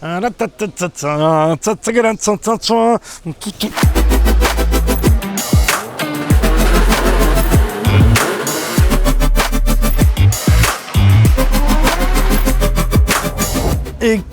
Et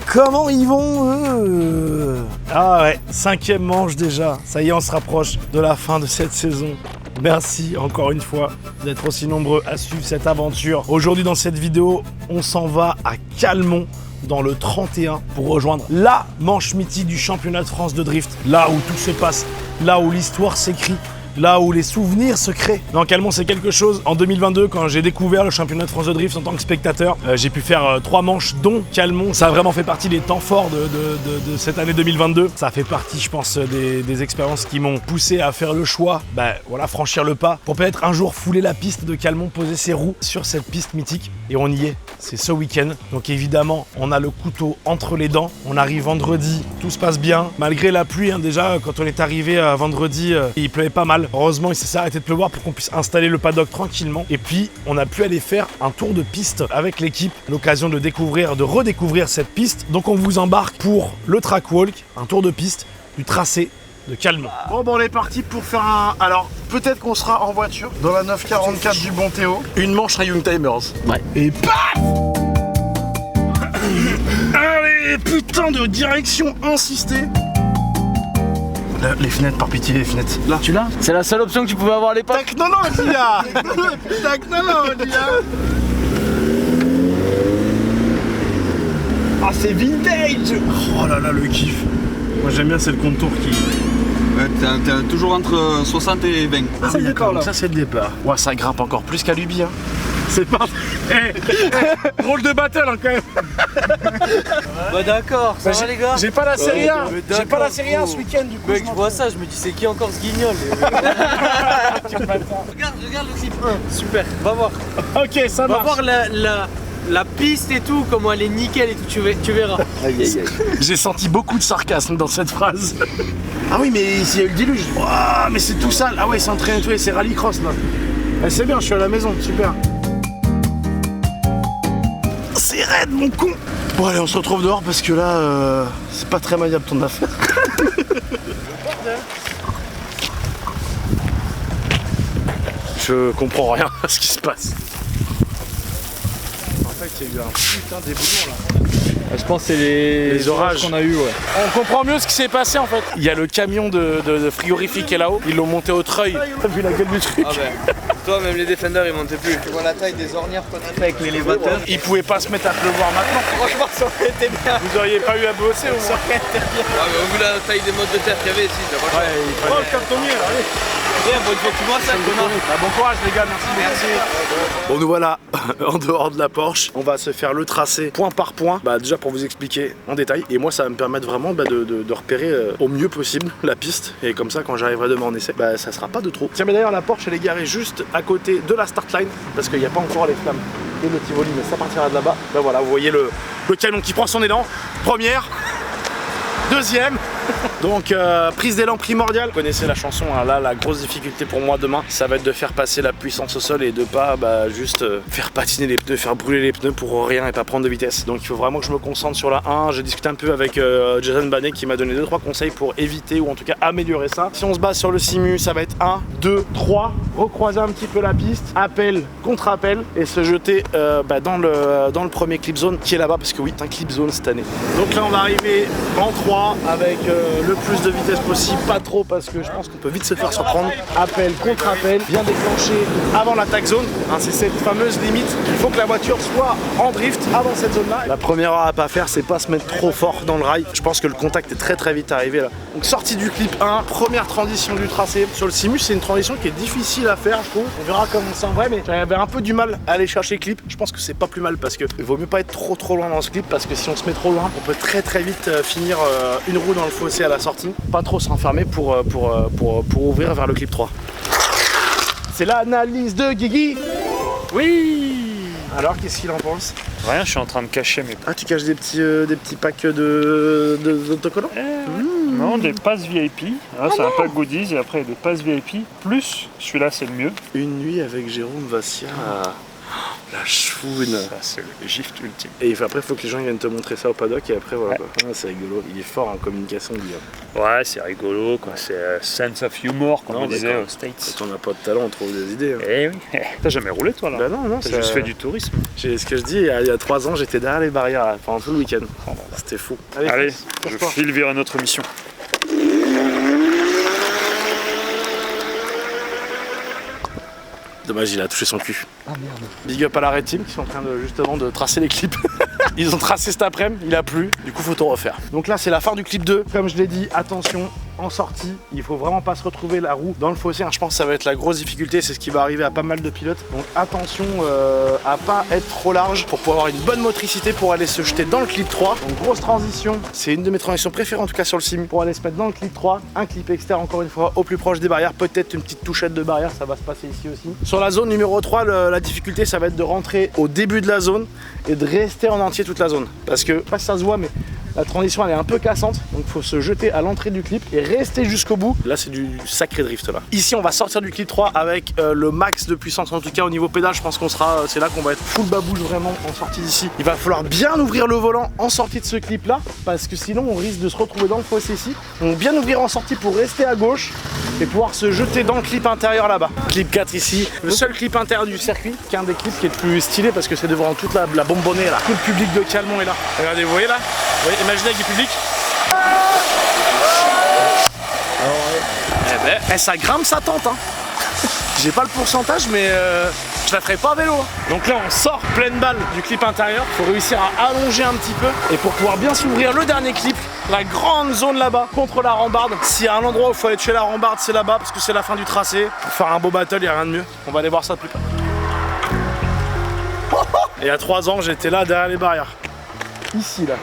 comment ils vont eux? Ah ouais, 5e manche déjà. Ça y est, on se rapproche de la fin de cette saison. Merci encore une fois d'être aussi nombreux à suivre cette aventure. Aujourd'hui dans cette vidéo, on s'en va à Calmont dans le 31 pour rejoindre la manche mythique du championnat de France de drift. Là où tout se passe, là où l'histoire s'écrit, là où les souvenirs se créent. Non, Calmont, c'est quelque chose. En 2022, quand j'ai découvert le championnat de France de drift en tant que spectateur, j'ai pu faire 3 manches, dont Calmont. Ça a vraiment fait partie des temps forts de cette année 2022. Ça a fait partie, je pense, des expériences qui m'ont poussé à faire le choix, franchir le pas, pour peut-être un jour fouler la piste de Calmont, poser ses roues sur cette piste mythique. Et on y est. C'est ce week-end. Donc évidemment, on a le couteau entre les dents. On arrive vendredi, tout se passe bien. Malgré la pluie, déjà, quand on est arrivé vendredi, il pleuvait pas mal. Heureusement, il s'est arrêté de pleuvoir pour qu'on puisse installer le paddock tranquillement. Et puis, on a pu aller faire un tour de piste avec l'équipe. L'occasion de redécouvrir cette piste. Donc on vous embarque pour le track walk, un tour de piste du tracé de Calmont. Bon, on est parti pour faire un... Alors, peut-être qu'on sera en voiture dans la 944 du bon Théo. Une manche à Youngtimers. Ouais. Et paf. Allez, putain de direction insistée. Les fenêtres, par pitié, les fenêtres. Là. Tu l'as? C'est la seule option que tu pouvais avoir à l'époque. Technologia. Technologia. Ah, c'est vintage. Oh là là, le kiff. Moi j'aime bien, c'est le contour qui... Ouais, t'es toujours entre 60 et 20. Ah, c'est le départ là. Ça c'est le départ. Ouais, ça grimpe encore plus qu'à Luby. Hein. C'est pas... drôle de battle hein, quand même. Bah d'accord, ça va les gars. J'ai pas la série A. J'ai pas la série A ce week-end du coup. Mec, je vois ça, je me dis c'est qui encore ce guignol. Regarde le clip 1, super, va voir. Ok, ça marche. Va voir la piste et tout, comment elle est nickel et tout, tu verras. J'ai senti beaucoup de sarcasme dans cette phrase. Ah oui, mais il y a eu le déluge. Ah, mais c'est tout sale. Ah ouais, c'est entraîné tout et c'est rallycross là. Eh, c'est bien, je suis à la maison, super. C'est raide mon con. Bon allez, on se retrouve dehors parce que là, c'est pas très maniable ton affaire. Je comprends rien à ce qui se passe. En fait, il y a eu un putain d'éboulement là. Je pense que c'est les orages qu'on a eu, ouais. On comprend mieux ce qui s'est passé en fait. Il y a le camion de frigorifique qui est là-haut. Ils l'ont monté au treuil. T'as vu la gueule du truc? Ah ben, toi, même les Defenders, ils montaient plus. Tu vois la taille des ornières qu'on a fait avec l'élévateur. Ils pouvaient pas se mettre à pleuvoir maintenant. Franchement, ça aurait été bien. Vous auriez pas eu à bosser au moins. Ah, mais au vu de la taille des modes de terre qu'il y avait ici, t'as pas le choix. Oh, le cartonnier là, allez. Bien, bonne fois que tu vois ça, connard. Bon courage les gars, merci. Bon, nous voilà en dehors de la Porsche. On va se faire le tracé point par point. Déjà pour vous expliquer en détail. Et moi, ça va me permettre vraiment de repérer au mieux possible la piste. Et comme ça, quand j'arriverai demain en essai, ça sera pas de trop. Tiens, mais d'ailleurs, la Porsche, elle est garée juste à côté de la start line parce qu'il n'y a pas encore les flammes et le Tivoli, mais ça partira de là-bas. Voilà, vous voyez le camion qui prend son élan. Première. Deuxième. Donc prise d'élan primordiale. Vous connaissez la chanson, hein, là la grosse difficulté pour moi demain, ça va être de faire passer la puissance au sol et de pas juste faire patiner les pneus, faire brûler les pneus pour rien et pas prendre de vitesse. Donc il faut vraiment que je me concentre sur la 1. J'ai discuté un peu avec Jason Banet qui m'a donné 2-3 conseils pour éviter ou en tout cas améliorer ça. Si on se base sur le simu, ça va être 1, 2, 3, recroiser un petit peu la piste, appel, contre-appel et se jeter dans le premier clip zone qui est là-bas parce que oui, c'est un clip zone cette année. Donc là on va arriver en 3 avec le plus de vitesse possible, pas trop parce que je pense qu'on peut vite se faire surprendre. Appel, contre-appel, bien déclenché avant l'attaque zone. Hein, c'est cette fameuse limite. Il faut que la voiture soit en drift avant cette zone-là. La première heure à pas faire, c'est pas se mettre trop fort dans le rail. Je pense que le contact est très vite arrivé là. Donc sortie du clip 1, première transition du tracé. Sur le Simu, c'est une transition qui est difficile à faire, je trouve. On verra comment c'est en vrai, mais j'avais un peu du mal à aller chercher le clip. Je pense que c'est pas plus mal parce que il vaut mieux pas être trop loin dans ce clip parce que si on se met trop loin, on peut très vite finir une roue dans le fossé à la sortie. Pas trop s'enfermer pour ouvrir vers le clip 3. C'est l'analyse de Guigui. Oui. Alors qu'est-ce qu'il en pense? Rien, je suis en train de cacher mes... Ah, tu caches des petits packs d'autocollants? Non, des passes VIP. Là, c'est un pack goodies et après des passes VIP. Plus, celui-là, c'est le mieux. Une nuit avec Jérôme Vassia. La choune. Ça, c'est le gift ultime. Et après, il faut que les gens viennent te montrer ça au paddock et après, voilà. Ah, c'est rigolo. Il est fort en communication, lui. Ouais, c'est rigolo, quoi. C'est sense of humor, comme on disait aux States. Quand on n'a pas de talent, on trouve des idées. Hein. Eh oui. T'as jamais roulé, toi, là? Bah non, T'as juste fait du tourisme. Ce que je dis, il y a 3 ans, j'étais derrière les barrières là, pendant tout le week-end. C'était fou. Allez, fonce, je fonce. file vers une autre mission. Dommage, il a touché son cul. Ah merde. Big up à la Red Team qui sont en train de justement de tracer les clips. Ils ont tracé cet après-midi, il a plu, du coup faut tout refaire. Donc là c'est la fin du clip 2. Comme je l'ai dit, attention, en sortie, il faut vraiment pas se retrouver la roue dans le fossé. Je pense que ça va être la grosse difficulté, c'est ce qui va arriver à pas mal de pilotes. Donc attention à pas être trop large pour pouvoir avoir une bonne motricité pour aller se jeter dans le clip 3. Donc grosse transition, c'est une de mes transitions préférées en tout cas sur le sim, pour aller se mettre dans le clip 3. Un clip externe encore une fois au plus proche des barrières, peut-être une petite touchette de barrière, ça va se passer ici aussi. Sur la zone numéro 3, la difficulté ça va être de rentrer au début de la zone et de rester en entier toute la zone. Parce que, pas que ça se voit, mais la transition elle est un peu cassante, donc il faut se jeter à l'entrée du clip et rester jusqu'au bout. Là c'est du sacré drift là. Ici on va sortir du clip 3 avec le max de puissance, en tout cas au niveau pédale je pense qu'on sera, c'est là qu'on va être full babouche vraiment en sortie d'ici. Il va falloir bien ouvrir le volant en sortie de ce clip là, parce que sinon on risque de se retrouver dans le fossé ici. Donc bien ouvrir en sortie pour rester à gauche et pouvoir se jeter dans le clip intérieur là-bas. Clip 4 ici, le seul clip intérieur du circuit, qui est un des clips qui est le plus stylé parce que c'est devant toute la bonbonnée là. Tout le public de Calmont est là. Regardez, vous voyez là? Vous voyez, imaginez avec du public. Eh ben, ça grimpe sa tente hein. J'ai pas le pourcentage mais je la ferai pas à vélo. Donc là on sort pleine balle du clip intérieur. Faut réussir à allonger un petit peu. Et pour pouvoir bien s'ouvrir le dernier clip, la grande zone là-bas contre la rambarde. S'il y a un endroit où il faut aller tuer la rambarde, c'est là-bas parce que c'est la fin du tracé. Pour faire un beau battle, il n'y a rien de mieux. On va aller voir ça de plus près. Et il y a 3 ans j'étais là derrière les barrières. Ici là.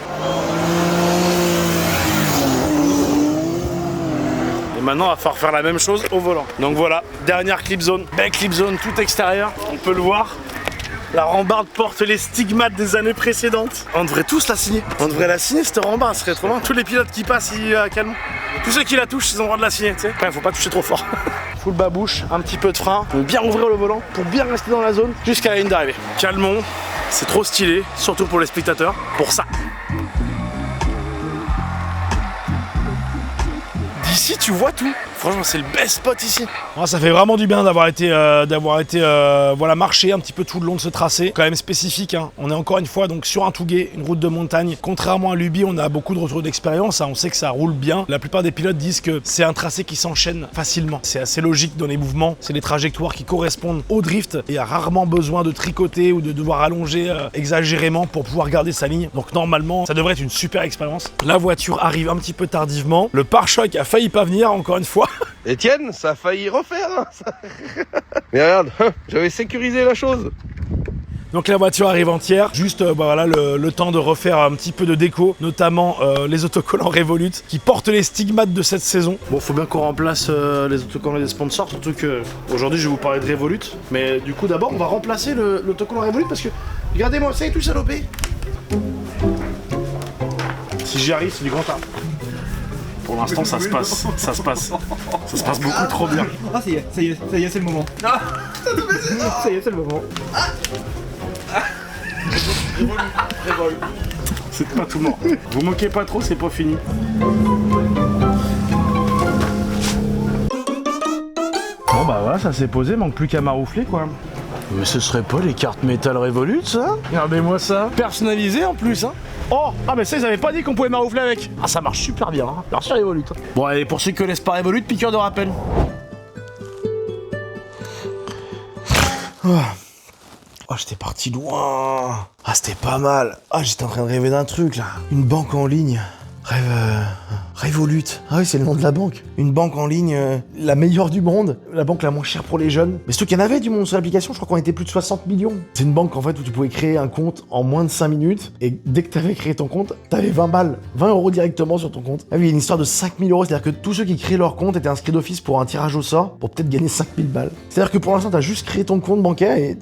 Maintenant, il va falloir faire la même chose au volant. Donc voilà, dernière clip zone. Belle clip zone tout extérieur, on peut le voir. La rambarde porte les stigmates des années précédentes. On devrait tous la signer. On devrait la signer cette rambarde, ce serait trop bien. Tous les pilotes qui passent ici à Calmont, tous ceux qui la touchent, ils ont le droit de la signer, tu sais. Enfin, faut pas toucher trop fort. Full babouche, un petit peu de frein, pour bien ouvrir le volant, pour bien rester dans la zone jusqu'à la ligne d'arrivée. Calmont, c'est trop stylé, surtout pour les spectateurs. Pour ça. D'ici, tu vois tout. Franchement, c'est le best spot ici. Oh, ça fait vraiment du bien d'avoir été voilà, marcher un petit peu tout le long de ce tracé. Quand même spécifique, hein. On est encore une fois donc sur un Touguet, une route de montagne. Contrairement à Luby, on a beaucoup de retours d'expérience. Hein. On sait que ça roule bien. La plupart des pilotes disent que c'est un tracé qui s'enchaîne facilement. C'est assez logique dans les mouvements. C'est des trajectoires qui correspondent au drift. Et il y a rarement besoin de tricoter ou de devoir allonger exagérément pour pouvoir garder sa ligne. Donc normalement, ça devrait être une super expérience. La voiture arrive un petit peu tardivement. Le pare-choc a failli pas venir encore une fois. Étienne, ça a failli refaire. Hein, ça. Mais regarde, j'avais sécurisé la chose. Donc la voiture arrive entière, juste voilà, le temps de refaire un petit peu de déco, notamment les autocollants Revolut qui portent les stigmates de cette saison. Bon, faut bien qu'on remplace les autocollants des sponsors, surtout que aujourd'hui je vais vous parler de Revolut. Mais du coup d'abord on va remplacer l'autocollant Revolut parce que regardez-moi, ça est tout salopé. Si j'y arrive, c'est du grand art. Pour l'instant ça se passe beaucoup trop bien. Ah ça y est, c'est le moment. Ça y est, c'est le moment. Révolut. C'est pas tout mort. Vous moquez pas trop, c'est pas fini. Bon bah voilà, ça s'est posé, manque plus qu'à maroufler quoi. Mais ce serait pas les cartes métal Revolut ça? Regardez-moi ça. Personnalisé en plus hein. Oh! Ah mais ça ils avaient pas dit qu'on pouvait maroufler avec. Ah ça marche super bien hein. Merci Revolut. Bon allez, pour ceux qui connaissent pas Revolut, piqûre de rappel. Oh, j'étais parti loin. Ah, c'était pas mal. Ah, j'étais en train de rêver d'un truc là. Une banque en ligne. Revolut. Ah oui, c'est le nom de la banque. Une banque en ligne, la meilleure du monde. La banque la moins chère pour les jeunes. Mais surtout qu'il y en avait du monde sur l'application, je crois qu'on était plus de 60 millions. C'est une banque en fait où tu pouvais créer un compte en moins de 5 minutes. Et dès que t'avais créé ton compte, t'avais 20 balles. 20 € directement sur ton compte. Ah oui, il y a une histoire de 5000 €. C'est-à-dire que tous ceux qui créent leur compte étaient inscrits d'office pour un tirage au sort pour peut-être gagner 5000 balles. C'est-à-dire que pour l'instant, t'as juste créé ton compte bancaire et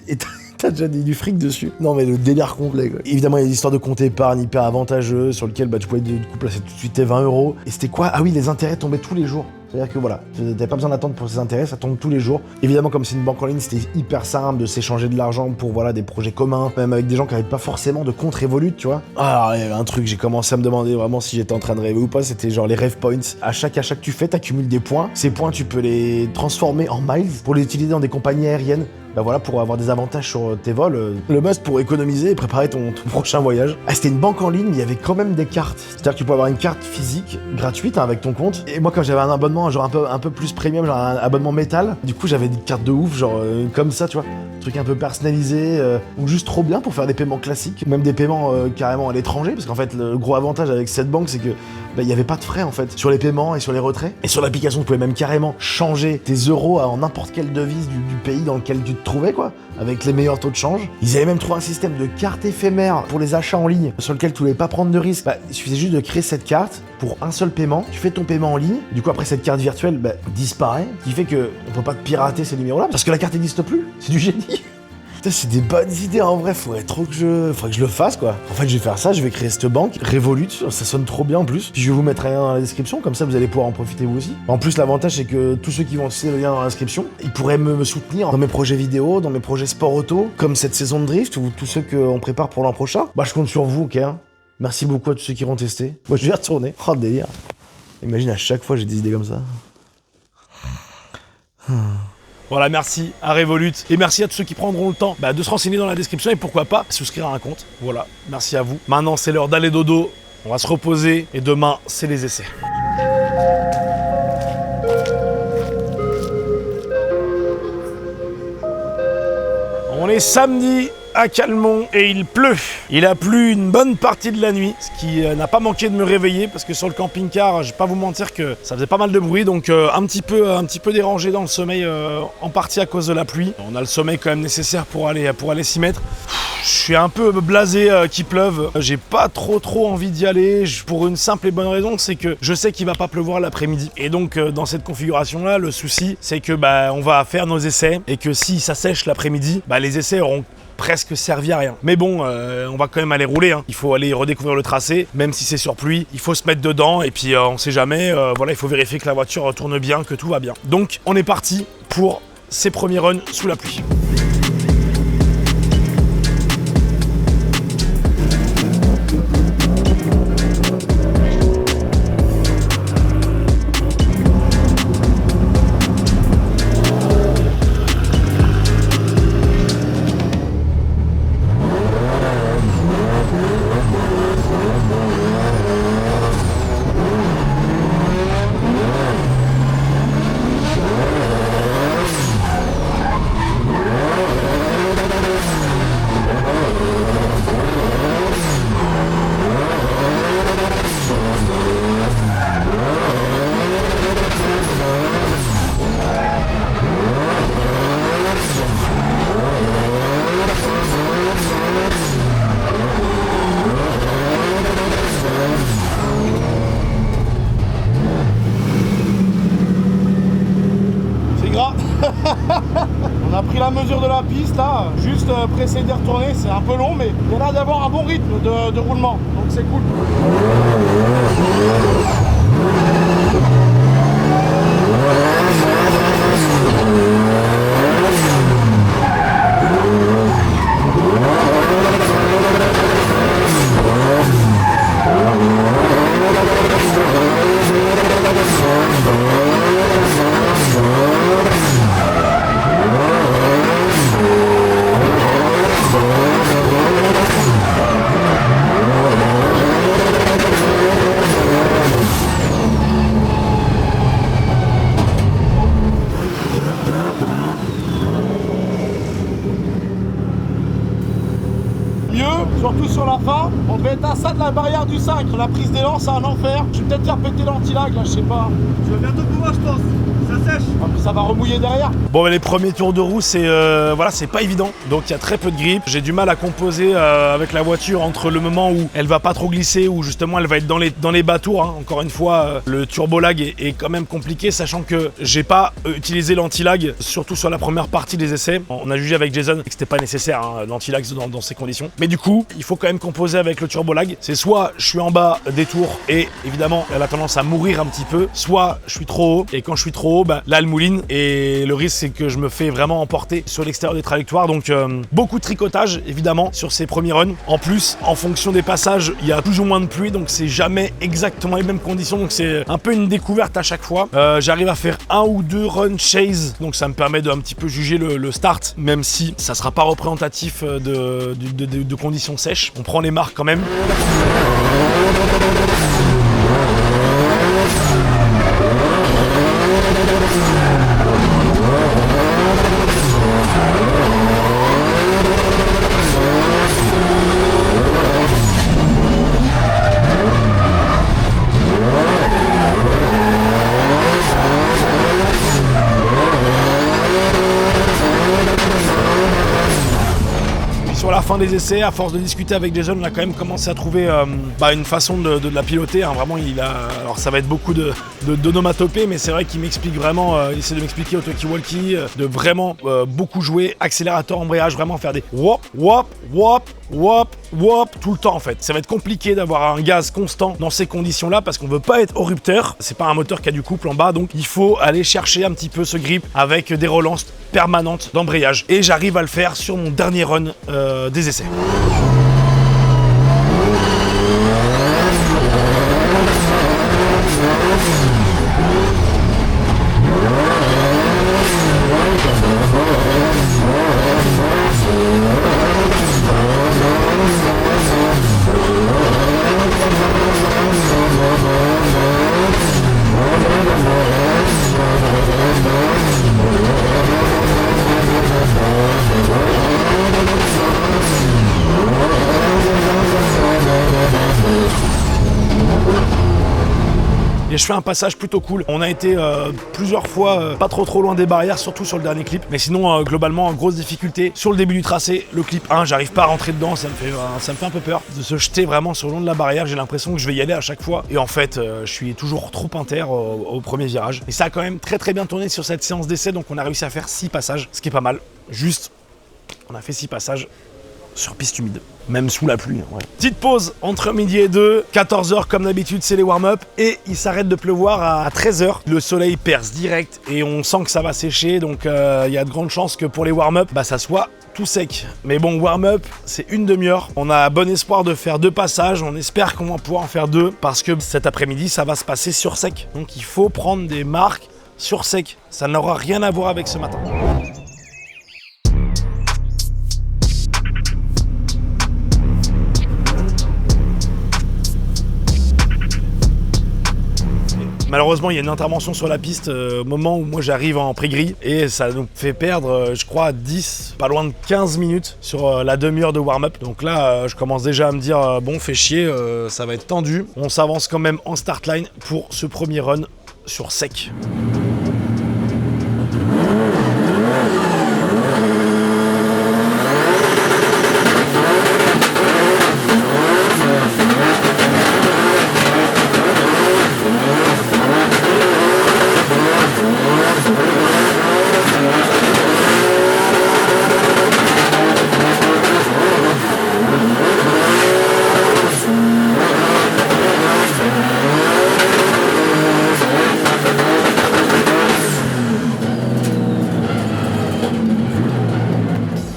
t'as déjà du fric dessus. Non mais le délire complet quoi. Évidemment il y a des histoires de compte épargne hyper avantageux sur lequel tu pouvais du coup placer tout de suite tes 20 €. Et c'était quoi? Ah oui, les intérêts tombaient tous les jours. C'est-à-dire que voilà, t'avais pas besoin d'attendre pour ces intérêts, ça tombe tous les jours. Évidemment, comme c'est une banque en ligne, c'était hyper simple de s'échanger de l'argent pour voilà des projets communs, même avec des gens qui n'avaient pas forcément de compte Revolut, tu vois. Alors, il y avait un truc, j'ai commencé à me demander vraiment si j'étais en train de rêver ou pas, c'était genre les rêve points. À chaque achat que tu fais, t'accumules des points. Ces points, tu peux les transformer en miles pour les utiliser dans des compagnies aériennes. Bah voilà, pour avoir des avantages sur tes vols, le must pour économiser et préparer ton prochain voyage. Ah, c'était une banque en ligne, mais il y avait quand même des cartes. C'est-à-dire que tu peux avoir une carte physique gratuite avec ton compte. Et moi, quand j'avais un abonnement genre un peu plus premium, genre un abonnement métal, du coup j'avais des cartes de ouf, genre comme ça, tu vois, un truc un peu personnalisé ou juste trop bien pour faire des paiements classiques, même des paiements carrément à l'étranger, parce qu'en fait le gros avantage avec cette banque, c'est que il n'y avait pas de frais en fait sur les paiements et sur les retraits. Et sur l'application, tu pouvais même carrément changer tes euros en n'importe quelle devise du pays dans lequel tu te trouvais, quoi, avec les meilleurs taux de change. Ils avaient même trouvé un système de carte éphémère pour les achats en ligne sur lequel tu voulais pas prendre de risque. Bah, il suffisait juste de créer cette carte pour un seul paiement. Tu fais ton paiement en ligne. Du coup, après, cette carte virtuelle disparaît, ce qui fait que on peut pas te pirater ces numéros-là parce que la carte n'existe plus. C'est du génie. Putain, c'est des bonnes idées en vrai, faudrait que je le fasse quoi. En fait, je vais faire ça, je vais créer cette banque, Revolut, ça sonne trop bien en plus. Puis je vais vous mettre un lien dans la description, comme ça vous allez pouvoir en profiter vous aussi. En plus, l'avantage c'est que tous ceux qui vont utiliser le lien dans la description, ils pourraient me soutenir dans mes projets vidéo, dans mes projets sport auto, comme cette saison de drift ou tous ceux qu'on prépare pour l'an prochain. Bah, je compte sur vous, ok hein. Merci beaucoup à tous ceux qui vont tester. Moi, je vais y retourner. Oh, délire. Imagine à chaque fois j'ai des idées comme ça. Voilà, merci à Revolut et merci à tous ceux qui prendront le temps de se renseigner dans la description et pourquoi pas souscrire à un compte. Voilà, merci à vous. Maintenant, c'est l'heure d'aller dodo. On va se reposer et demain, c'est les essais. On est samedi à Calmont et il pleut. Il a plu une bonne partie de la nuit, ce qui n'a pas manqué de me réveiller parce que sur le camping-car, je vais pas vous mentir que ça faisait pas mal de bruit, donc un petit peu dérangé dans le sommeil, en partie à cause de la pluie. On a le sommeil quand même nécessaire pour aller s'y mettre. Je suis un peu blasé qu'il pleuve. J'ai pas trop envie d'y aller pour une simple et bonne raison, c'est que je sais qu'il va pas pleuvoir l'après-midi. Et donc dans cette configuration-là, le souci, c'est que on va faire nos essais et que si ça sèche l'après-midi, les essais auront presque servi à rien. Mais bon, on va quand même aller rouler, hein. Il faut aller redécouvrir le tracé, même si c'est sur pluie, il faut se mettre dedans et puis on sait jamais, voilà, il faut vérifier que la voiture tourne bien, que tout va bien. Donc on est parti pour ces premiers runs sous la pluie. On a pris la mesure de la piste là, juste pressé d'y retourner, c'est un peu long mais il y a l'air d'avoir un bon rythme de roulement, donc c'est cool. Surtout sur la fin, on devait être à ça de la barrière du 5. La prise d'élan, c'est un enfer. Je vais peut-être faire péter l'anti-lag là, je sais pas. Tu vas bientôt pouvoir, je pense. Ça sèche. Ah, ça va remouiller derrière. Bon, les premiers tours de roue, c'est voilà, c'est pas évident. Donc il y a très peu de grip. J'ai du mal à composer avec la voiture entre le moment où elle va pas trop glisser, où justement elle va être dans les bas tours. Hein. Encore une fois, le turbo lag est quand même compliqué, sachant que j'ai pas utilisé l'anti-lag, surtout sur la première partie des essais. On a jugé avec Jason que c'était pas nécessaire, hein, l'anti-lag dans ces conditions. Mais du coup, il faut quand même composer opposé avec le turbolag. C'est soit je suis en bas des tours et évidemment elle a tendance à mourir un petit peu, soit je suis trop haut et quand je suis trop haut, bah, là elle mouline et le risque c'est que je me fais vraiment emporter sur l'extérieur des trajectoires. Donc beaucoup de tricotage évidemment sur ces premiers runs. En plus, en fonction des passages, il y a plus ou moins de pluie, donc c'est jamais exactement les mêmes conditions, donc c'est un peu une découverte à chaque fois. J'arrive à faire 1 ou 2 runs chase, donc ça me permet de un petit peu juger le start, même si ça sera pas représentatif de conditions sèches. On prend les marques quand même. Sur la fin des essais, à force de discuter avec Jason, on a quand même commencé à trouver une façon de la piloter. Hein. Vraiment, alors ça va être beaucoup d'onomatopées, mais c'est vrai qu'il m'explique vraiment, il essaie de m'expliquer au talkie-walkie, de vraiment beaucoup jouer, accélérateur, embrayage, vraiment faire des wop, wop, wop, wop, wop, tout le temps en fait. Ça va être compliqué d'avoir un gaz constant dans ces conditions-là parce qu'on veut pas être au rupteur. C'est pas un moteur qui a du couple en bas, donc il faut aller chercher un petit peu ce grip avec des relances permanentes d'embrayage. Et j'arrive à le faire sur mon dernier run des essais. Et je fais un passage plutôt cool. On a été plusieurs fois pas trop loin des barrières, surtout sur le dernier clip. Mais sinon, globalement, grosse difficulté sur le début du tracé. Le clip 1, j'arrive pas à rentrer dedans, ça me fait un peu peur de se jeter vraiment sur le long de la barrière. J'ai l'impression que je vais y aller à chaque fois. Et en fait, je suis toujours trop inter au premier virage. Et ça a quand même très bien tourné sur cette séance d'essai. Donc on a réussi à faire 6 passages, ce qui est pas mal. Juste, on a fait 6 passages sur piste humide, même sous la pluie. Ouais. Petite pause entre midi et 2, 14h comme d'habitude c'est les warm-up et il s'arrête de pleuvoir à 13h. Le soleil perce direct et on sent que ça va sécher, donc il y a de grandes chances que pour les warm-up, ça soit tout sec. Mais bon, warm-up, c'est une demi-heure. On a bon espoir de faire 2 passages, on espère qu'on va pouvoir en faire 2 parce que cet après-midi ça va se passer sur sec. Donc il faut prendre des marques sur sec, ça n'aura rien à voir avec ce matin. Malheureusement, il y a une intervention sur la piste au moment où moi j'arrive en pré-grille et ça nous fait perdre, je crois, 10, pas loin de 15 minutes sur la demi-heure de warm-up. Donc là, je commence déjà à me dire, bon, fait chier, ça va être tendu. On s'avance quand même en start line pour ce premier run sur sec.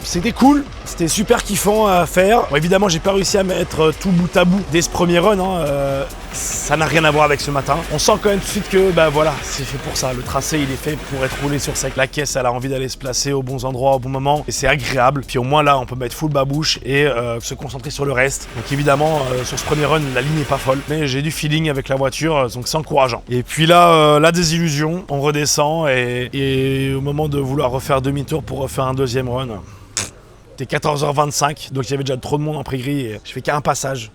C'était cool, c'était super kiffant à faire. Bon, évidemment, j'ai pas réussi à mettre tout bout à bout dès ce premier run. Ça n'a rien à voir avec ce matin. On sent quand même tout de suite que voilà, c'est fait pour ça. Le tracé, il est fait pour être roulé sur sec. La caisse, elle a envie d'aller se placer aux bons endroits, au bon moment. Et c'est agréable. Puis au moins là, on peut mettre full babouche et se concentrer sur le reste. Donc évidemment, sur ce premier run, la ligne n'est pas folle. Mais j'ai du feeling avec la voiture, donc c'est encourageant. Et puis là, la désillusion, on redescend. Et au moment de vouloir refaire demi-tour pour refaire un deuxième run, c'était 14h25, donc il y avait déjà trop de monde en pré-grille et je fais qu'un passage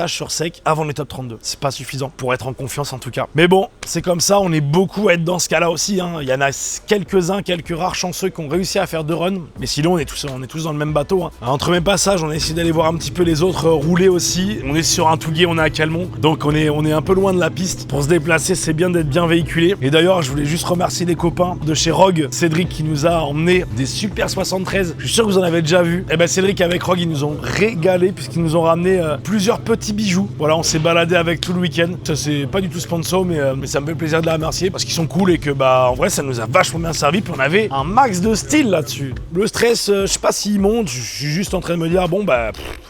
sur sec avant les top 32. C'est pas suffisant pour être en confiance en tout cas. Mais bon, c'est comme ça, on est beaucoup à être dans ce cas-là aussi. Il y en a quelques rares chanceux qui ont réussi à faire 2 runs, mais sinon on est tous dans le même bateau. Entre mes passages, on a essayé d'aller voir un petit peu les autres rouler aussi. On est sur un Touguet, on est à Calmont, donc on est un peu loin de la piste. Pour se déplacer, c'est bien d'être bien véhiculé. Et d'ailleurs, je voulais juste remercier les copains de chez Rogue, Cédric qui nous a emmené des Super 73. Je suis sûr que vous en avez déjà vu vu. Et ben Cédric avec Rogue, ils nous ont régalé puisqu'ils nous ont ramené plusieurs petits bijoux. Voilà, on s'est baladé avec tout le week-end. Ça c'est pas du tout sponsor, mais ça me fait plaisir de les remercier parce qu'ils sont cool et que en vrai ça nous a vachement bien servi. Puis on avait un max de style là-dessus. Le stress, je sais pas s'il monte. Je suis juste en train de me dire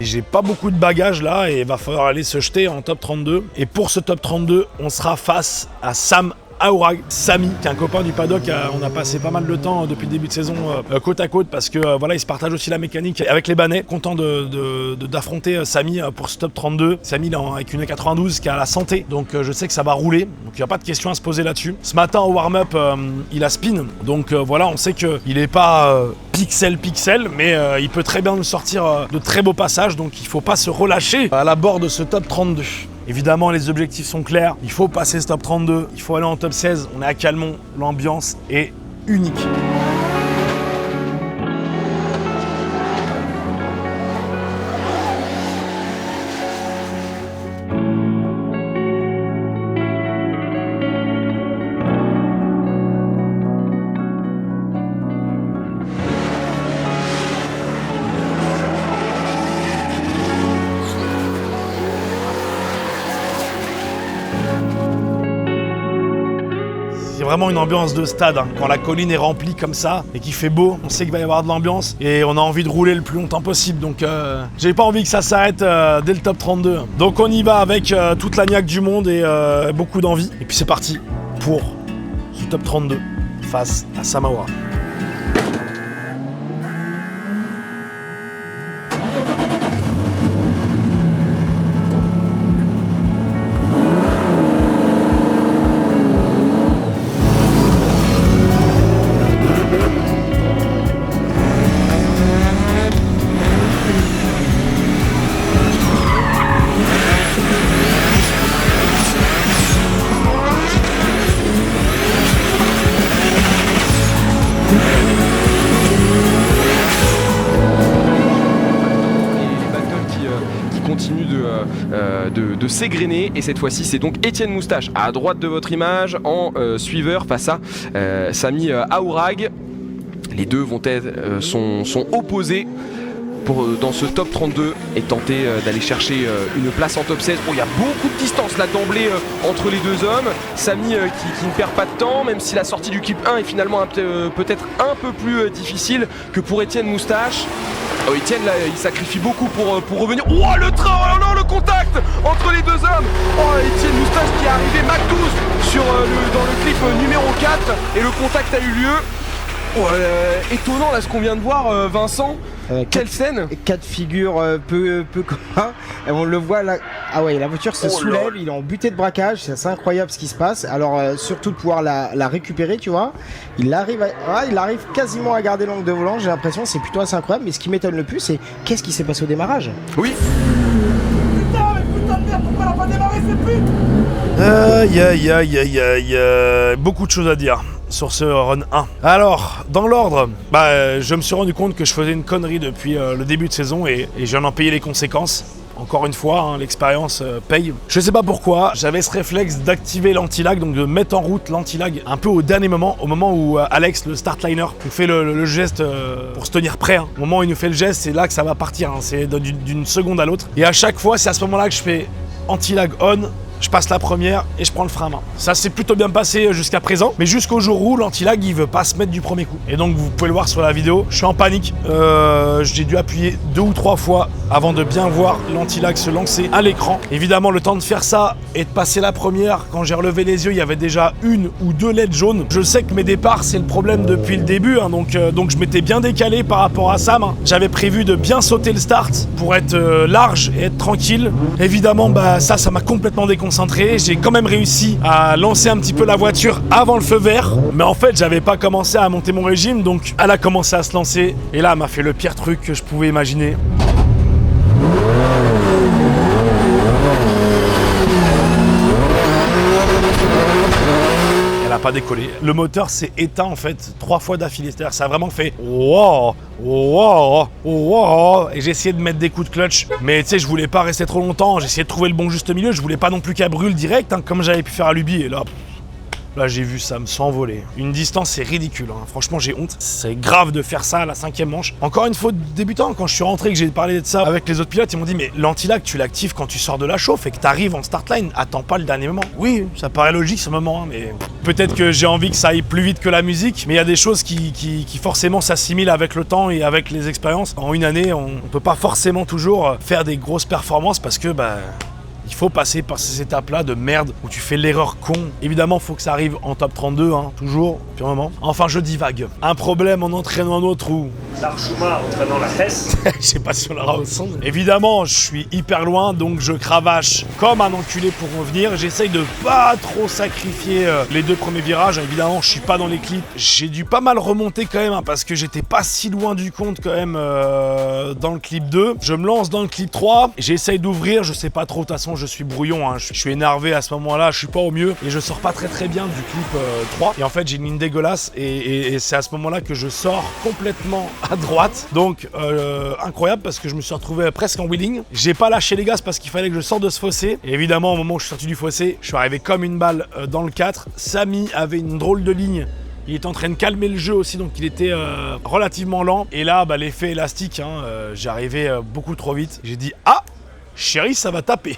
j'ai pas beaucoup de bagages là et il va falloir aller se jeter en top 32. Et pour ce top 32, on sera face à Sam Aourag, Samy, qui est un copain du paddock. On a passé pas mal de temps depuis le début de saison côte à côte parce que voilà, il se partage aussi la mécanique avec les Banais. Content d'affronter Samy pour ce top 32. Samy avec une 92 qui a la santé, donc je sais que ça va rouler. Donc il n'y a pas de question à se poser là-dessus. Ce matin au warm-up, il a spin, donc voilà, on sait qu'il n'est pas pixel, mais il peut très bien nous sortir de très beaux passages, donc il faut pas se relâcher à la bord de ce top 32. Évidemment, les objectifs sont clairs. Il faut passer ce top 32. Il faut aller en top 16. On est à Calmont. L'ambiance est unique. C'est vraiment une ambiance de stade, hein. Quand la colline est remplie comme ça et qu'il fait beau, on sait qu'il va y avoir de l'ambiance et on a envie de rouler le plus longtemps possible. Donc j'ai pas envie que ça s'arrête dès le top 32. Donc on y va avec toute la niaque du monde et beaucoup d'envie. Et puis c'est parti pour ce top 32 face à Sam Aourag. De s'égrener, et cette fois-ci c'est donc Étienne Moustache à droite de votre image en suiveur face à Samy Aourag. Les deux sont opposés dans ce top 32 et tenter d'aller chercher une place en top 16. Il y a beaucoup de distance là d'emblée entre les deux hommes. Samy qui ne perd pas de temps, même si la sortie du clip 1 est finalement peut-être un peu plus difficile que pour Étienne Moustache. Étienne là, il sacrifie beaucoup pour revenir. Oh le train, oh non, le contact entre les deux hommes. Étienne Moustache qui est arrivé Mac 12 dans le clip numéro 4 et le contact a eu lieu. Étonnant là ce qu'on vient de voir, Vincent. Quelle scène. Cas de figure peu commun. On le voit là. Ah ouais, la voiture se soulève, il est en butée de braquage, c'est assez incroyable ce qui se passe. Alors surtout de pouvoir la récupérer, tu vois. Il arrive quasiment à garder l'angle de volant, j'ai l'impression, c'est plutôt assez incroyable. Mais ce qui m'étonne le plus, c'est qu'est-ce qui s'est passé au démarrage. Oui. Putain de merde, pourquoi elle a pas démarré cette pute ? Beaucoup de choses à dire sur ce run 1. Alors, dans l'ordre, je me suis rendu compte que je faisais une connerie depuis le début de saison et j'en ai payé les conséquences. Encore une fois, l'expérience paye. Je sais pas pourquoi, j'avais ce réflexe d'activer l'anti-lag, donc de mettre en route l'anti-lag un peu au dernier moment, au moment où Alex, le start liner, nous fait le geste pour se tenir prêt. Au moment où il nous fait le geste, c'est là que ça va partir, c'est d'une seconde à l'autre. Et à chaque fois, c'est à ce moment-là que je fais anti-lag on, je passe la première et je prends le frein à main. Ça s'est plutôt bien passé jusqu'à présent, mais jusqu'au jour où l'anti-lag il veut pas se mettre du premier coup. Et donc vous pouvez le voir sur la vidéo, je suis en panique. J'ai dû appuyer 2 ou 3 fois avant de bien voir l'anti-lag se lancer à l'écran. Évidemment, le temps de faire ça et de passer la première, quand j'ai relevé les yeux, il y avait déjà 1 ou 2 LED jaunes. Je sais que mes départs, c'est le problème depuis le début, donc je m'étais bien décalé par rapport à Sam. J'avais prévu de bien sauter le start pour être large et être tranquille. Évidemment, ça m'a complètement déconcentré. J'ai quand même réussi à lancer un petit peu la voiture avant le feu vert, mais en fait j'avais pas commencé à monter mon régime, donc elle a commencé à se lancer et là elle m'a fait le pire truc que je pouvais imaginer. Elle a pas décollé. Le moteur s'est éteint en fait 3 fois d'affilée. C'est-à-dire ça a vraiment fait wow, wow, wow. Et j'ai essayé de mettre des coups de clutch, mais tu sais, je voulais pas rester trop longtemps. J'ai essayé de trouver le bon juste milieu. Je voulais pas non plus qu'elle brûle direct, comme j'avais pu faire à Luby. Et là Là, j'ai vu Sam s'envoler. Une distance, c'est ridicule. Hein. Franchement, j'ai honte. C'est grave de faire ça à la 5e manche. Encore une faute débutant. Quand je suis rentré, que j'ai parlé de ça avec les autres pilotes, ils m'ont dit mais l'anti-lag, tu l'actives quand tu sors de la chauffe et que tu arrives en start line. Attends pas le dernier moment. Oui, ça paraît logique ce moment, hein, mais peut-être que j'ai envie que ça aille plus vite que la musique. Mais il y a des choses qui forcément s'assimilent avec le temps et avec les expériences. En une année, on peut pas forcément toujours faire des grosses performances parce que il faut passer par ces étapes-là de merde où tu fais l'erreur con. Évidemment, il faut que ça arrive en top 32, hein, toujours, puis un moment. Enfin, je divague. Un problème en entraînant un autre ou... L'Archuma entraînant la Hesse. Je sais pas si on l'aura au son. Évidemment, je suis hyper loin, donc je cravache comme un enculé pour revenir. J'essaye de pas trop sacrifier les 2 premiers virages. Évidemment, je suis pas dans les clips. J'ai dû pas mal remonter quand même, hein, parce que j'étais pas si loin du compte quand même dans le clip 2. Je me lance dans le clip 3. J'essaye d'ouvrir, je sais pas trop, de toute façon, je suis brouillon, hein. Je suis énervé à ce moment-là, je suis pas au mieux et je sors pas très bien du clip 3. Et en fait, j'ai une ligne dégueulasse et c'est à ce moment-là que je sors complètement à droite. Donc incroyable parce que je me suis retrouvé presque en wheeling. J'ai pas lâché les gaz parce qu'il fallait que je sorte de ce fossé. Et évidemment, au moment où je suis sorti du fossé, je suis arrivé comme une balle dans le 4. Samy avait une drôle de ligne. Il était en train de calmer le jeu aussi, donc il était relativement lent. Et là, l'effet élastique, hein, j'arrivais beaucoup trop vite. J'ai dit « Ah, chérie, ça va taper !»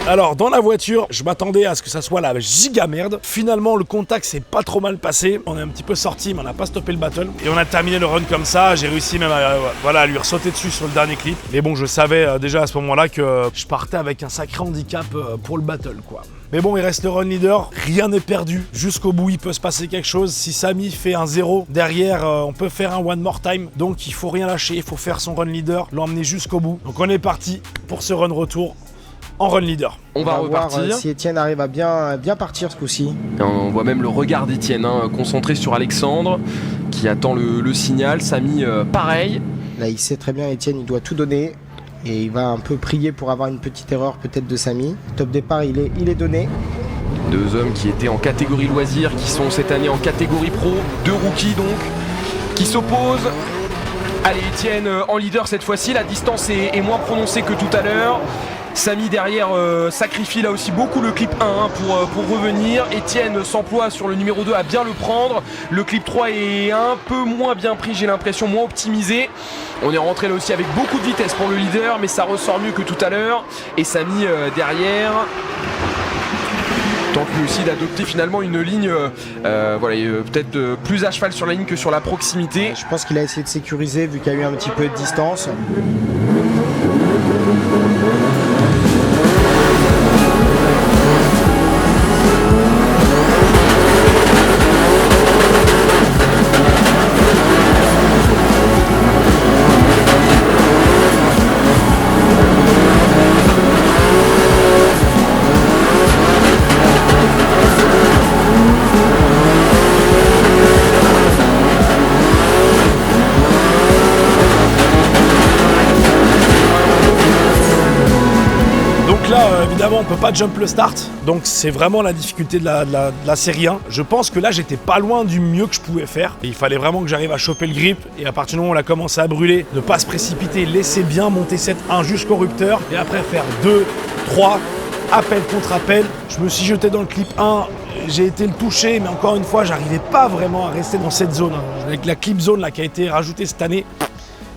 Alors dans la voiture, je m'attendais à ce que ça soit la giga merde. Finalement le contact s'est pas trop mal passé. On est un petit peu sorti mais on n'a pas stoppé le battle. Et on a terminé le run comme ça. J'ai réussi même à lui ressauter dessus sur le dernier clip. Mais bon, je savais déjà à ce moment-là que je partais avec un sacré handicap pour le battle quoi. Mais bon, il reste le run leader, rien n'est perdu. Jusqu'au bout, il peut se passer quelque chose. Si Samy fait un 0, derrière, on peut faire un one more time. Donc il faut rien lâcher, il faut faire son run leader, l'emmener jusqu'au bout. Donc on est parti pour ce run retour en run leader. On va repartir. Voir si Étienne arrive à bien partir ce coup-ci. On voit même le regard d'Étienne, hein, concentré sur Alexandre, qui attend le signal. Samy, pareil. Là, il sait très bien, Étienne, il doit tout donner. Et il va un peu prier pour avoir une petite erreur peut-être de Samy. Top départ, il est donné. 2 hommes qui étaient en catégorie loisirs, qui sont cette année en catégorie pro. 2 rookies donc, qui s'opposent. Allez, Étienne en leader cette fois-ci. La distance est moins prononcée que tout à l'heure. Samy derrière sacrifie là aussi beaucoup le clip 1 hein, pour revenir. Étienne s'emploie sur le numéro 2 à bien le prendre. Le clip 3 est un peu moins bien pris, j'ai l'impression, moins optimisé. On est rentré là aussi avec beaucoup de vitesse pour le leader, mais ça ressort mieux que tout à l'heure. Et Samy derrière tente lui aussi d'adopter finalement une ligne peut-être plus à cheval sur la ligne que sur la proximité. Je pense qu'il a essayé de sécuriser vu qu'il y a eu un petit peu de distance. Évidemment, on peut pas jump le start, donc c'est vraiment la difficulté de la série 1. Je pense que là, j'étais pas loin du mieux que je pouvais faire. Et il fallait vraiment que j'arrive à choper le grip. Et à partir du moment où on a commencé à brûler, ne pas se précipiter, laisser bien monter cette 1 jusqu'au rupteur. Et après faire 2, 3, appel contre appel. Je me suis jeté dans le clip 1. J'ai été le toucher, mais encore une fois, j'arrivais pas vraiment à rester dans cette zone. Avec la clip zone là, qui a été rajoutée cette année.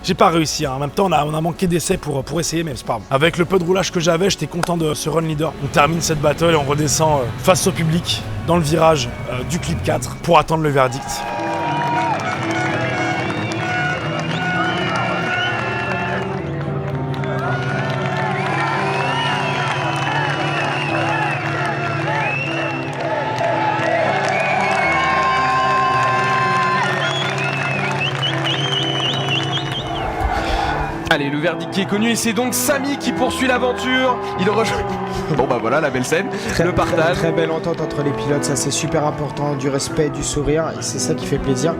J'ai pas réussi, hein. En même temps on a manqué d'essais pour essayer, mais c'est pas grave. Avec le peu de roulage que j'avais, j'étais content de ce run leader. On termine cette battle et on redescend face au public dans le virage du clip 4 pour attendre le verdict. Allez, le verdict qui est connu et c'est donc Samy qui poursuit l'aventure. Il rejoint... Bon bah voilà la belle scène, le partage. Très belle entente entre les pilotes, ça c'est super important, du respect, du sourire, et c'est ça qui fait plaisir.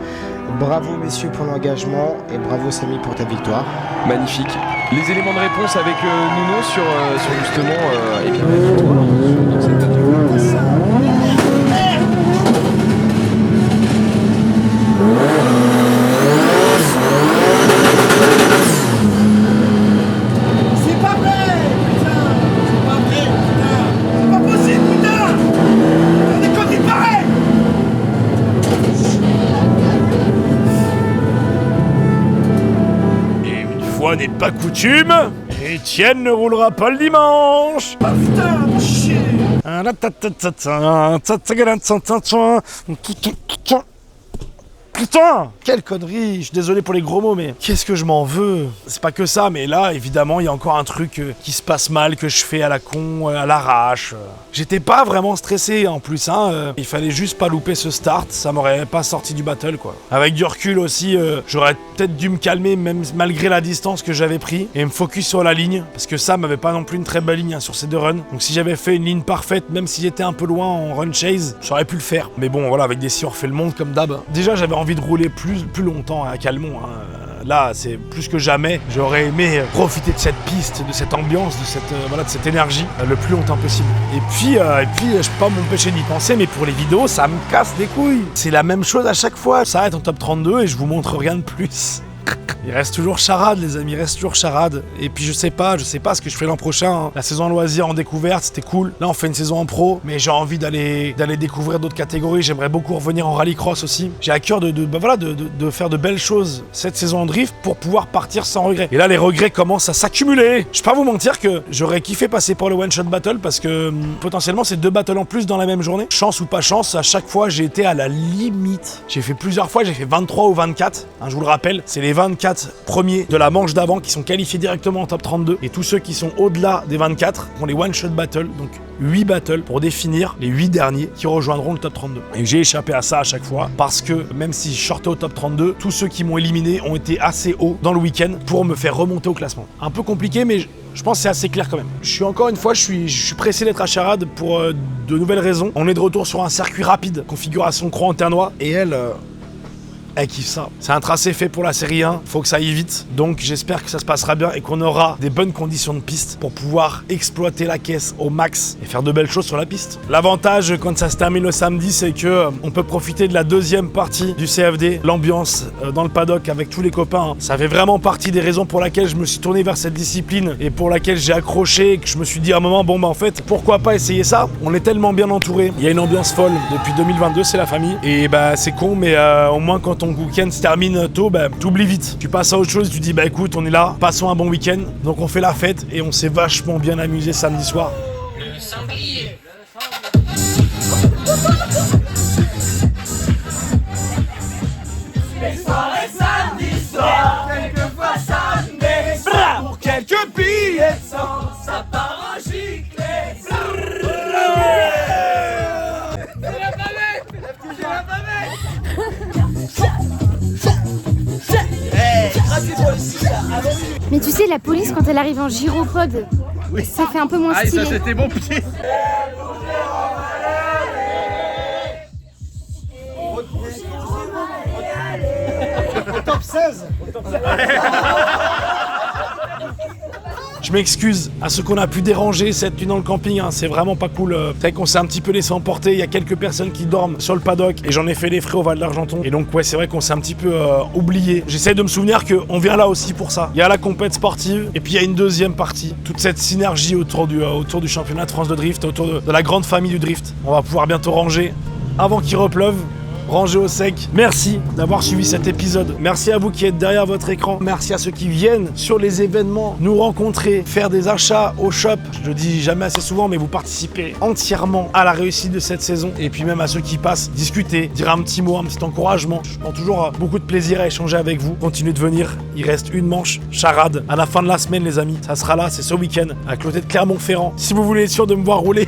Bravo messieurs pour l'engagement et bravo Samy pour ta victoire. Magnifique. Les éléments de réponse avec Nuno sur justement et bien la victoire dans cette catégorie. fois n'est pas coutume, Étienne ne roulera pas le dimanche. Putain, quelle connerie. Je suis désolé pour les gros mots, mais qu'est-ce que je m'en veux. C'est pas que ça, mais là, évidemment, il y a encore un truc qui se passe mal, que je fais à la con, à l'arrache. J'étais pas vraiment stressé en plus, hein. Il fallait juste pas louper ce start, ça m'aurait pas sorti du battle, quoi. Avec du recul aussi, j'aurais peut-être dû me calmer, même malgré la distance que j'avais pris, et me focus sur la ligne, parce que ça m'avait pas non plus une très belle ligne, hein, sur ces 2 runs. Donc si j'avais fait une ligne parfaite, même si j'étais un peu loin en run chase, j'aurais pu le faire. Mais bon, voilà, avec des si on refait le monde comme d'hab. Déjà, j'avais envie de rouler plus longtemps à Calmont, hein. Là, c'est plus que jamais. J'aurais aimé profiter de cette piste, de cette ambiance, de cette énergie le plus longtemps possible. Et puis, je peux pas m'empêcher d'y penser, mais pour les vidéos, ça me casse les couilles. C'est la même chose à chaque fois. Ça arrête en top 32 et je vous montre rien de plus. Il reste toujours charade, les amis, il reste toujours charade. Et puis je sais pas ce que je ferai l'an prochain, hein. La saison en loisir en découverte, c'était cool. Là, on fait une saison en pro, mais j'ai envie d'aller découvrir d'autres catégories. J'aimerais beaucoup revenir en rallycross aussi. J'ai à cœur de faire de belles choses cette saison en drift pour pouvoir partir sans regret. Et là, les regrets commencent à s'accumuler. Je vais pas vous mentir que j'aurais kiffé passer pour le one shot battle parce que potentiellement c'est 2 battles en plus dans la même journée. Chance ou pas chance, à chaque fois j'ai été à la limite. J'ai fait plusieurs fois, j'ai fait 23 ou 24. Hein, je vous le rappelle, c'est les 24 premiers de la manche d'avant qui sont qualifiés directement en top 32 et tous ceux qui sont au-delà des 24 vont les one-shot battles, donc 8 battles pour définir les 8 derniers qui rejoindront le top 32. Et j'ai échappé à ça à chaque fois parce que même si je sortais au top 32, tous ceux qui m'ont éliminé ont été assez hauts dans le week-end pour me faire remonter au classement. Un peu compliqué, mais je pense que c'est assez clair quand même. Je suis pressé d'être à Charade pour de nouvelles raisons. On est de retour sur un circuit rapide, configuration Croix-en-Ternois, et elle kiffe ça. C'est un tracé fait pour la série 1, faut que ça aille vite, donc j'espère que ça se passera bien et qu'on aura des bonnes conditions de piste pour pouvoir exploiter la caisse au max et faire de belles choses sur la piste. L'avantage quand ça se termine le samedi, c'est que on peut profiter de la deuxième partie du CFD, l'ambiance dans le paddock avec tous les copains. Ça fait vraiment partie des raisons pour laquelle je me suis tourné vers cette discipline et pour laquelle j'ai accroché et que je me suis dit à un moment, bon bah en fait, pourquoi pas essayer ça? On est tellement bien entouré, il y a une ambiance folle depuis 2022, c'est la famille, et bah c'est con, mais au moins quand ton week-end se termine tôt, bah t'oublies vite. Tu passes à autre chose, tu dis bah écoute, on est là, passons un bon week-end. Donc on fait la fête et on s'est vachement bien amusé samedi soir. Le sanglier. Les soirées samedi soir, quelquefois samedi soir, pour quelques billets de sang, ça part en giclée. Mais tu sais, la police, quand elle arrive en gyropode, oui, ça fait un peu moins stylé. Ah, ça c'était bon pied. Top 16. Je m'excuse à ceux qu'on a pu déranger cette nuit dans le camping, hein. C'est vraiment pas cool. C'est vrai qu'on s'est un petit peu laissé emporter, il y a quelques personnes qui dorment sur le paddock et j'en ai fait les frais au Val d'Argenton. Et donc ouais, c'est vrai qu'on s'est un petit peu oublié. J'essaie de me souvenir qu'on vient là aussi pour ça. Il y a la compète sportive et puis il y a une deuxième partie. Toute cette synergie autour du championnat de France de drift, autour de la grande famille du drift. On va pouvoir bientôt ranger avant qu'il repleuve. Rangé au sec. Merci d'avoir suivi cet épisode. Merci à vous qui êtes derrière votre écran. Merci à ceux qui viennent sur les événements, nous rencontrer, faire des achats au shop. Je le dis jamais assez souvent, mais vous participez entièrement à la réussite de cette saison. Et puis même à ceux qui passent, discuter, dire un petit mot, un petit encouragement. Je prends toujours beaucoup de plaisir à échanger avec vous. Continuez de venir. Il reste une manche charade à la fin de la semaine, les amis. Ça sera là, c'est ce week-end, à côté de Clermont-Ferrand. Si vous voulez être sûr de me voir rouler,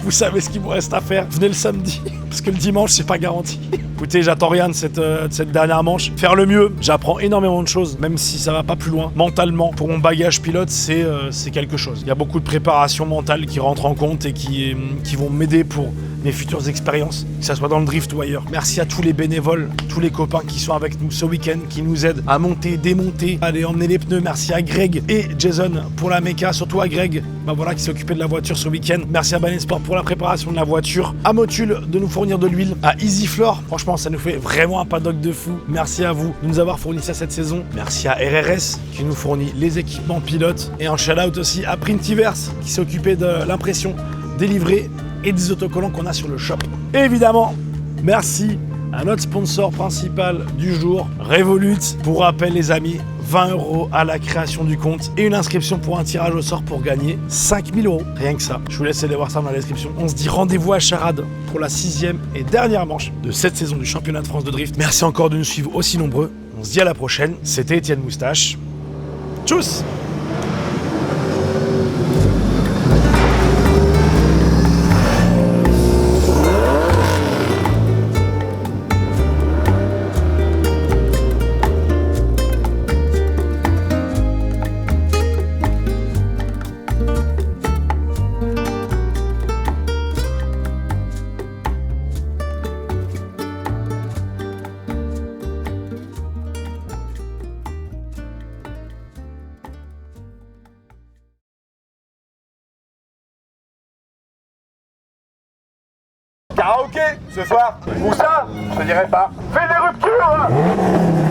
vous savez ce qu'il vous reste à faire. Venez le samedi, parce que le dimanche, c'est pas garanti. Écoutez, j'attends rien de cette dernière manche. Faire le mieux, j'apprends énormément de choses, même si ça va pas plus loin. Mentalement, pour mon bagage pilote, c'est quelque chose. Il y a beaucoup de préparation mentale qui rentrent en compte et qui vont m'aider pour mes futures expériences, que ce soit dans le drift ou ailleurs. Merci à tous les bénévoles, tous les copains qui sont avec nous ce week-end, qui nous aident à monter, démonter, aller emmener les pneus. Merci à Greg et Jason pour la méca, surtout à Greg, qui s'est occupé de la voiture ce week-end. Merci à Balance Sport pour la préparation de la voiture, à Motul de nous fournir de l'huile, à EasyFloor, franchement ça nous fait vraiment un paddock de fou. Merci à vous de nous avoir fourni ça cette saison. Merci à RRS qui nous fournit les équipements pilotes, et un shout-out aussi à Printiverse qui s'est occupé de l'impression des livrets et des autocollants qu'on a sur le shop. Et évidemment, merci à notre sponsor principal du jour, Revolut. Pour rappel les amis, 20 € à la création du compte et une inscription pour un tirage au sort pour gagner 5000 €. Rien que ça. Je vous laisse aller voir ça dans la description. On se dit rendez-vous à Charade pour la 6e et dernière manche de cette saison du championnat de France de drift. Merci encore de nous suivre aussi nombreux. On se dit à la prochaine. C'était Étienne Moustache. Tchuss! Karaoké ce soir. Où ça? Je te dirais pas. Fais des ruptures.